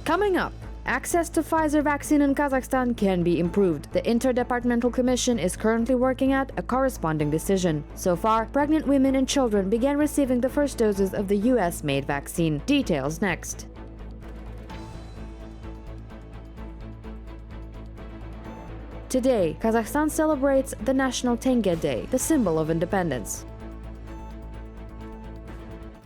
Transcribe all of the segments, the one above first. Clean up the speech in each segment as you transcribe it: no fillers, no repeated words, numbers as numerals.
Coming up, access to Pfizer vaccine in Kazakhstan can be improved. The Interdepartmental Commission is currently working out a corresponding decision. So far, pregnant women and children began receiving the first doses of the US-made vaccine. Details next. Today, Kazakhstan celebrates the National Tenge Day, the symbol of independence.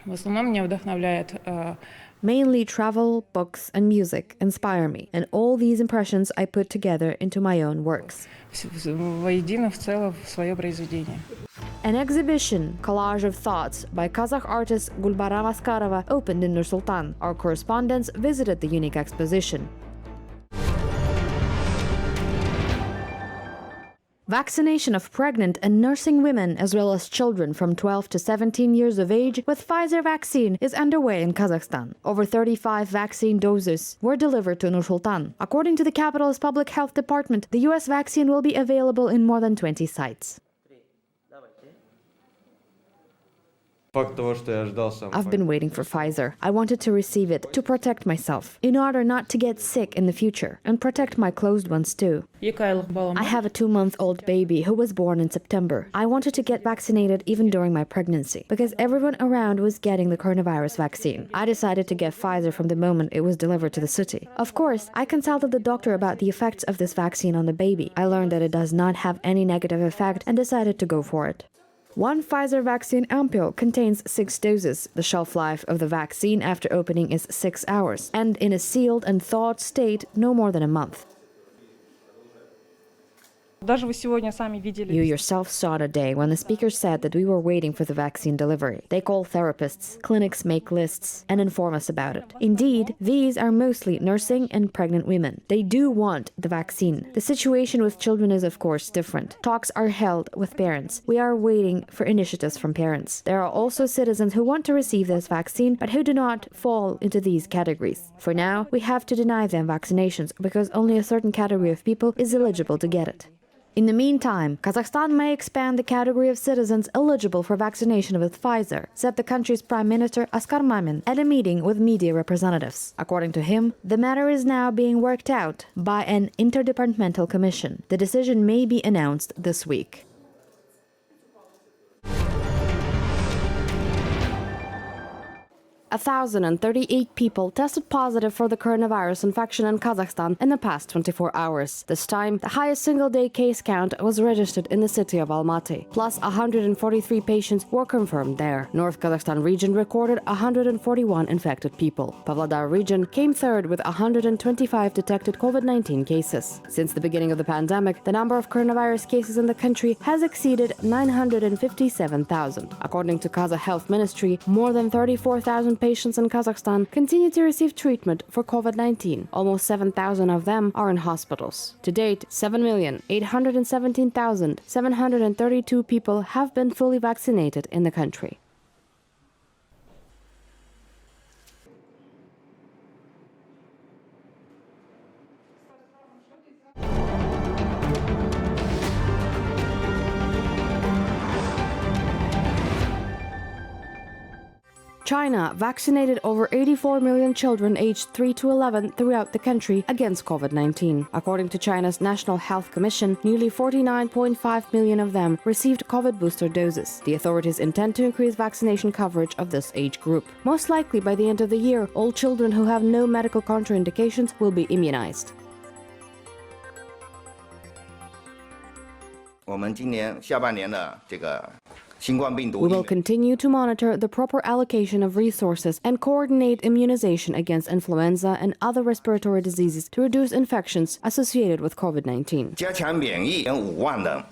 В основном меня вдохновляет Mainly travel, books, and music inspire me, and all these impressions I put together into my own works. воедино в целом в свое произведение. An exhibition, Collage of Thoughts, by Kazakh artist Gulbara Maskarova opened in Nur-Sultan. Our correspondents visited the unique exposition. Vaccination of pregnant and nursing women as well as children from 12 to 17 years of age with Pfizer vaccine is underway in Kazakhstan. Over 35 vaccine doses were delivered to Nur-Sultan. According to the capital's public health department, the US vaccine will be available in more than 20 sites. I've been waiting for Pfizer. I wanted to receive it to protect myself, in order not to get sick in the future, and protect my closed ones too. I have a 2-month-old baby who was born in September. I wanted to get vaccinated even during my pregnancy, because everyone around was getting the coronavirus vaccine. I decided to get Pfizer from the moment it was delivered to the city. Of course, I consulted the doctor about the effects of this vaccine on the baby. I learned that it does not have any negative effect and decided to go for it. One Pfizer vaccine ampule contains 6 doses. The shelf life of the vaccine after opening is 6 hours, and in a sealed and thawed state, no more than a month. You yourself saw the day when the speaker said that we were waiting for the vaccine delivery. They call therapists, clinics make lists, and inform us about it. Indeed, these are mostly nursing and pregnant women. They do want the vaccine. The situation with children is, of course, different. Talks are held with parents. We are waiting for initiatives from parents. There are also citizens who want to receive this vaccine, but who do not fall into these categories. For now, we have to deny them vaccinations because only a certain category of people is eligible to get it. In the meantime, Kazakhstan may expand the category of citizens eligible for vaccination with Pfizer, said the country's Prime Minister Askar Mamin at a meeting with media representatives. According to him, the matter is now being worked out by an interdepartmental commission. The decision may be announced this week. A 1,038 people tested positive for the coronavirus infection in Kazakhstan in the past 24 hours. This time, the highest single-day case count was registered in the city of Almaty. Plus, 143 patients were confirmed there. North Kazakhstan region recorded 141 infected people. Pavlodar region came third with 125 detected COVID-19 cases. Since the beginning of the pandemic, the number of coronavirus cases in the country has exceeded 957,000. According to Kazakh Health Ministry, more than 34,000 patients in Kazakhstan continue to receive treatment for COVID-19. Almost 7,000 of them are in hospitals. To date, 7,817,732 people have been fully vaccinated in the country. China vaccinated over 84 million children aged 3 to 11 throughout the country against COVID-19. According to China's National Health Commission, nearly 49.5 million of them received COVID booster doses. The authorities intend to increase vaccination coverage of this age group. Most likely by the end of the year, all children who have no medical contraindications will be immunized. 我们今年下半年的这个 We will continue to monitor the proper allocation of resources and coordinate immunization against influenza and other respiratory diseases to reduce infections associated with COVID-19. 加强免疫5万人。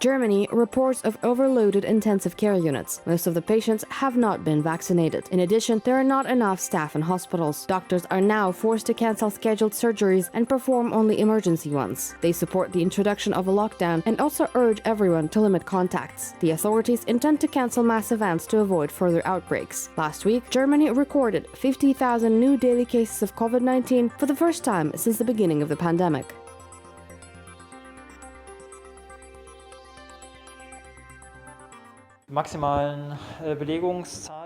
Germany reports of overloaded intensive care units. Most of the patients have not been vaccinated. In addition, there are not enough staff in hospitals. Doctors are now forced to cancel scheduled surgeries and perform only emergency ones. They support the introduction of a lockdown and also urge everyone to limit contacts. The authorities intend to cancel mass events to avoid further outbreaks. Last week, Germany recorded 50,000 new daily cases of COVID-19 for the first time since the beginning of the pandemic.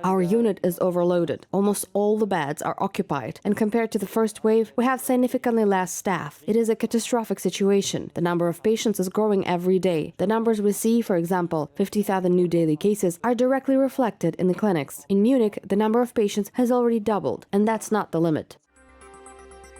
Our unit is overloaded. Almost all the beds are occupied. And compared to the first wave, we have significantly less staff. It is a catastrophic situation. The number of patients is growing every day. The numbers we see, for example, 50,000 new daily cases, are directly reflected in the clinics. In Munich, the number of patients has already doubled, and that's not the limit.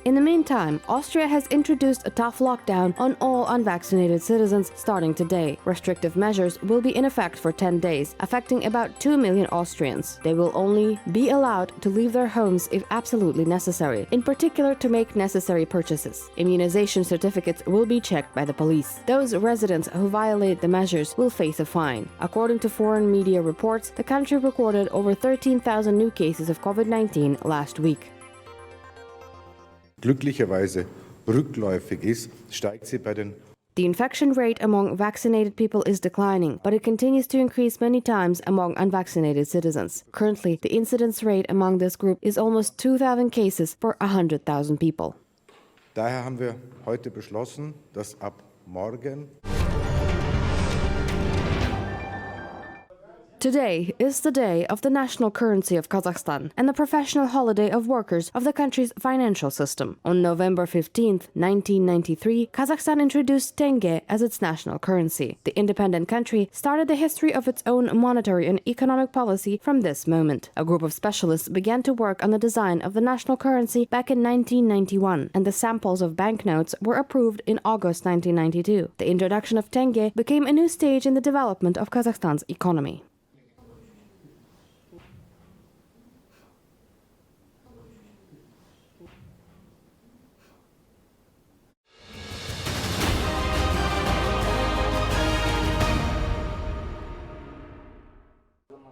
In the meantime, Austria has introduced a tough lockdown on all unvaccinated citizens starting today. Restrictive measures will be in effect for 10 days, affecting about 2 million Austrians. They will only be allowed to leave their homes if absolutely necessary, in particular to make necessary purchases. Immunization certificates will be checked by the police. Those residents who violate the measures will face a fine. According to foreign media reports, the country recorded over 13,000 new cases of COVID-19 last week. Glücklicherweise rückläufig ist, steigt sie bei den The infection rate among vaccinated people is declining, but it continues to increase many times among unvaccinated citizens. Currently, the incidence rate among this group is almost 2,000 cases per 100,000 people. Daher haben wir heute beschlossen, dass ab morgen Today is the day of the national currency of Kazakhstan and the professional holiday of workers of the country's financial system. On November 15th, 1993, Kazakhstan introduced tenge as its national currency. The independent country started the history of its own monetary and economic policy from this moment. A group of specialists began to work on the design of the national currency back in 1991, and the samples of banknotes were approved in August 1992. The introduction of tenge became a new stage in the development of Kazakhstan's economy.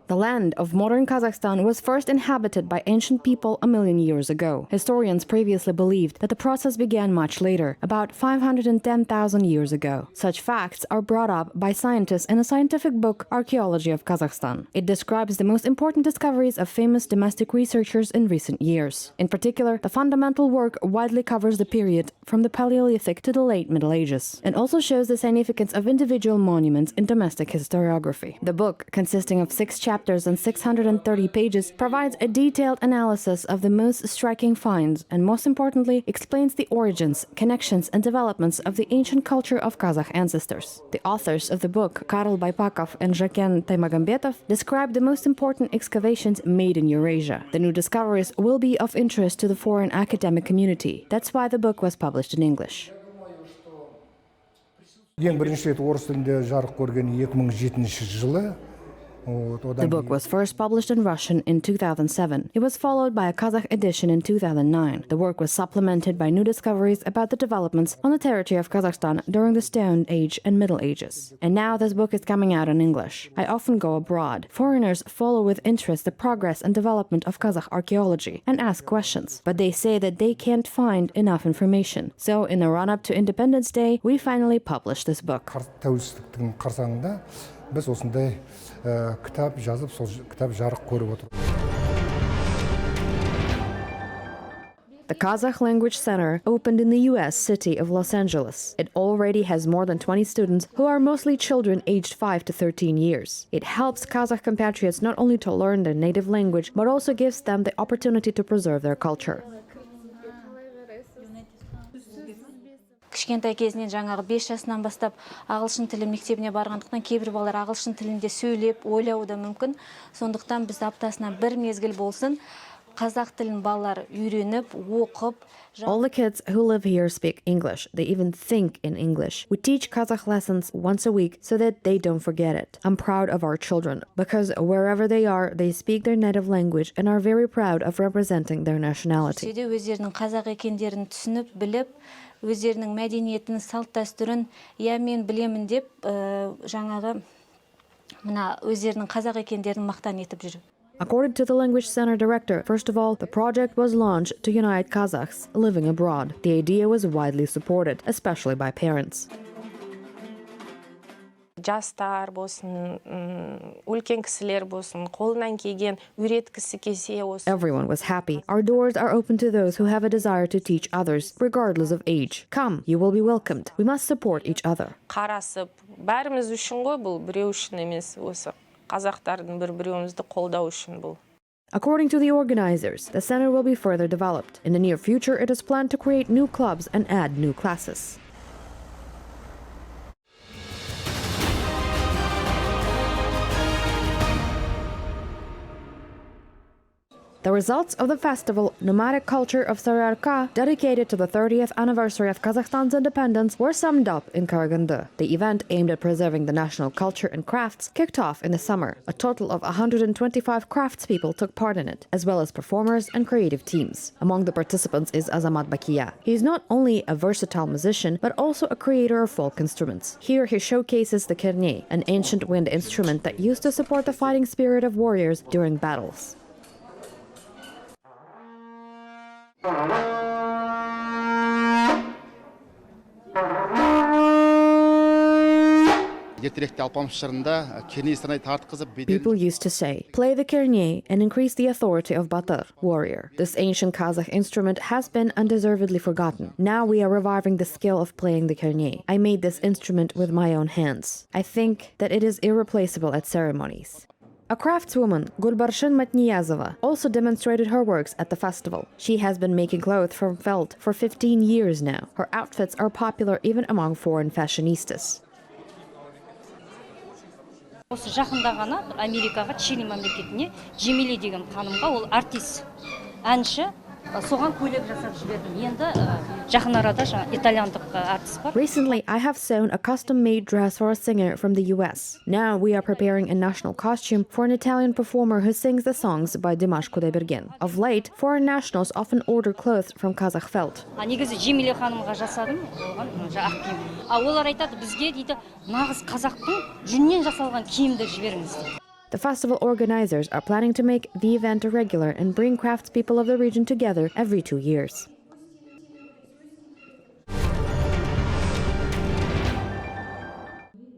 The land of modern Kazakhstan was first inhabited by ancient people a million years ago. Historians previously believed that the process began much later, about 510,000 years ago. Such facts are brought up by scientists in a scientific book, Archaeology of Kazakhstan. It describes the most important discoveries of famous domestic researchers in recent years. In particular, the fundamental work widely covers the period from the Paleolithic to the late Middle Ages, and also shows the significance of individual monuments in domestic historiography. The book, consisting of 6 chapters and 630 pages, provides a detailed analysis of the most striking finds and, most importantly, explains the origins, connections, and developments of the ancient culture of Kazakh ancestors. The authors of the book, Karl Baypakov and Jaken Taymagambetov, describe the most important excavations made in Eurasia. The new discoveries will be of interest to the foreign academic community. That's why the book was published in English. Ең бірінші рет орыс тілінде жарық көрген 2007 жылы. The book was first published in Russian in 2007. It was followed by a Kazakh edition in 2009. The work was supplemented by new discoveries about the developments on the territory of Kazakhstan during the Stone Age and Middle Ages. And now this book is coming out in English. I often go abroad. Foreigners follow with interest the progress and development of Kazakh archaeology and ask questions, but they say that they can't find enough information. So in the run-up to Independence Day, we finally published this book. Тәуелсіздіктің қарсаңында біз осындай кітап жазып, сол кітап жарық көріп отыр. The Kazakh Language Center opened in the U.S. city of Los Angeles. It already has more than 20 students who are mostly children aged 5 to 13 years. It helps Kazakh compatriots not only to learn their native language, but also gives them the opportunity to preserve their culture. Кішкентай кезінен жаңағы 5 жасынан бастап ағылшын тілі мектебіне барғандықтан кейбір балалар ағылшын тілінде сөйлеп, ойлауы да мүмкін. Сондықтан біз аптасына бір мезгіл болсын қазақ тілін балалар үйреніп, оқып. All the kids who live here speak English. They even think in English. We teach Kazakh lessons once a week so that they don't forget it. I'm proud of our children because wherever they are, they speak their native language and are very proud of representing their nationality. Өздерінің қазақ екендерін түсініп, біліп, өздерінің мәдениетін, салт-дәстүрін, я мен білемін деп, жаңағы мына өздерінің қазақ екендерін мақтан етіп жүр. According to the Language Center director, first of all, the project was launched to unite Kazakhs living abroad. The idea was widely supported, especially by parents. Жастар болсын, үлкен кісілер болсын, қолынан келген үйреткісі келсе осы. Everyone was happy. Our doors are open to those who have a desire to teach others, regardless of age. Come, you will be welcomed. We must support each other. Қарасып, бәріміз үшін ғой бұл, біреу үшін емес осы. қазақтардың бір-бірімізді қолдау үшін бұл. According to the organizers, the center will be further developed. In the near future, it is planned to create new clubs and add new classes. The results of the festival, Nomadic Culture of Saryarka, dedicated to the 30th anniversary of Kazakhstan's independence, were summed up in Karagandy. The event, aimed at preserving the national culture and crafts, kicked off in the summer. A total of 125 craftspeople took part in it, as well as performers and creative teams. Among the participants is Azamat Bakiya. He is not only a versatile musician, but also a creator of folk instruments. Here he showcases the kerney, an ancient wind instrument that used to support the fighting spirit of warriors during battles. People used to say, play the kerney and increase the authority of Batır, warrior. This ancient Kazakh instrument has been undeservedly forgotten. Now we are reviving the skill of playing the kerney. I made this instrument with my own hands. I think that it is irreplaceable at ceremonies. A craftswoman, Gulbarshin Matniyazova, also demonstrated her works at the festival. She has been making clothes from felt for 15 years now. Her outfits are popular even among foreign fashionistas. Осы жақында ғана Америкаға, Чили мемлекетіне Джемиле деген ханымға, ол артист, әнші, соған көйлек жасап жібердім. Енді жақын арада итальяндық артист бар. Recently, I have sewn a custom-made dress for a singer from the US. Now we are preparing a national costume for an Italian performer who sings the songs by Dimash Kudaibergen. Of late, foreign nationals often order clothes from Kazakh felt. Негізі Джемиле ханымға жасадым, оған ақ киім. Олар айтады, бізге дейді, нағыз қазақтың жүннен жасалған киімді жіберіңіз дейді. The festival organizers are planning to make the event a regular and bring craftspeople of the region together every 2 years.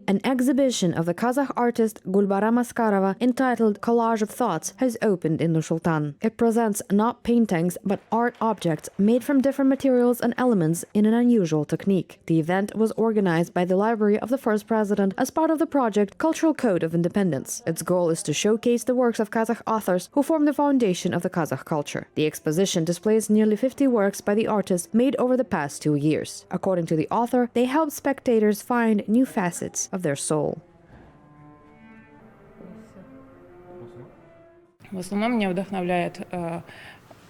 An exhibition of the Kazakh artist Gulbara Maskarova entitled Collage of Thoughts has opened in Nur-Sultan. It presents not paintings but art objects made from different materials and elements in an unusual technique. The event was organized by the Library of the First President as part of the project Cultural Code of Independence. Its goal is to showcase the works of Kazakh authors who form the foundation of the Kazakh culture. The exposition displays nearly 50 works by the artist made over the past 2 years. According to the author, they help spectators find new facets of their soul. В основном меня вдохновляет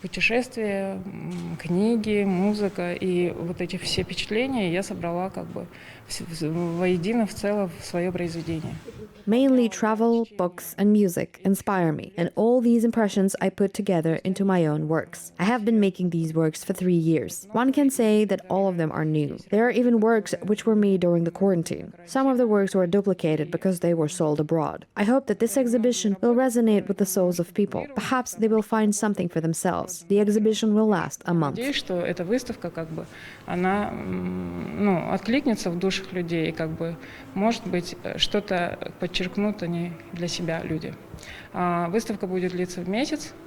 путешествия, книги, музыка, и вот эти все впечатления я собрала как бы воедино в целом в свое произведение. Mainly travel, books, and music inspire me, and all these impressions I put together into my own works. I have been making these works for 3 years. One can say that all of them are new. There are even works which were made during the quarantine. Some of the works were duplicated because they were sold abroad. I hope that this exhibition will resonate with the souls of people. Perhaps they will find something for themselves. The exhibition will last a month. Надеюсь, что эта выставка как бы она откликнется в душах людей, и как бы может быть что-то подчеркнут они для себя люди. Выставка будет длиться месяц.